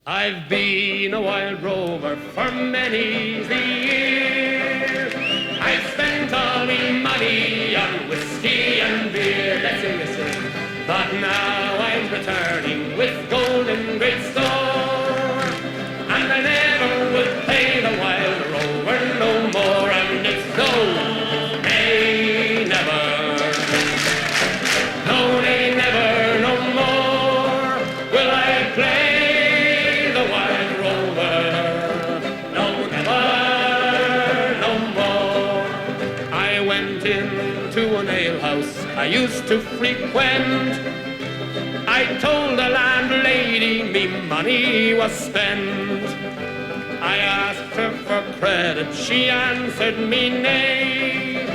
I've been a wild rover for many's the year. I've spent all me money on whiskey and beer. Let's sing this song. But now I'm returning with gold in great store, and I never will pay the wild rover no more. And it's no, nay, never, no, nay, never, no more will I play the wild rover. No, never, no more. I went into an alehouse I used to frequent. I told the landlady me money was spent. I asked her for credit, she answered me nay.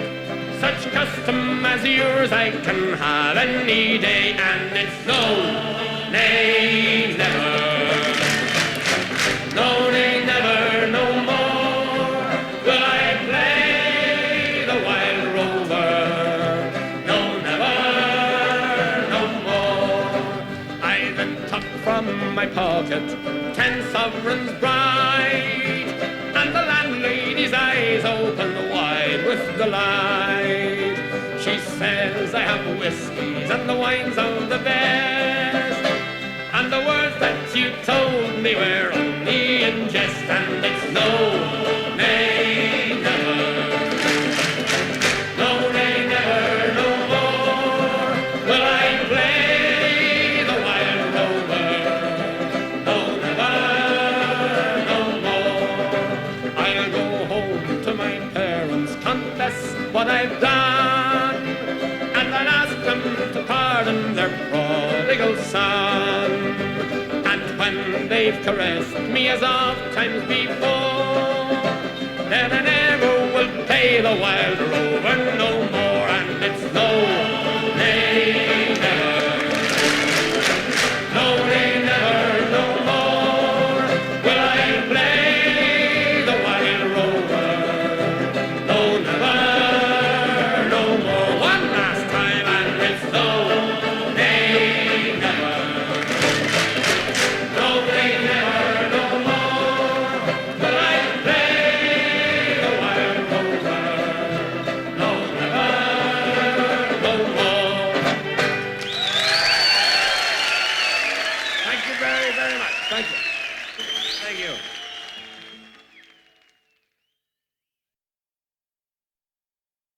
Such custom as yours I can have any day, and it's no, nay, never, no, nay, never, no more will I play the wild rover. No, never, no more. I then took from my pocket 10 sovereigns bright, and the landlady's eyes opened wide with delight. She says, I have whiskies and the wines of the best, and the words that you told me were only in jest, and it's no, nay, never, no, nay, never, no more will I play the wild rover. No, never, no more. I'll go home to my parents, confess what I've done, and I'll ask them to pardon their prodigal son. And when they've caressed me as oft times before, then I never will pay the wild rover no more.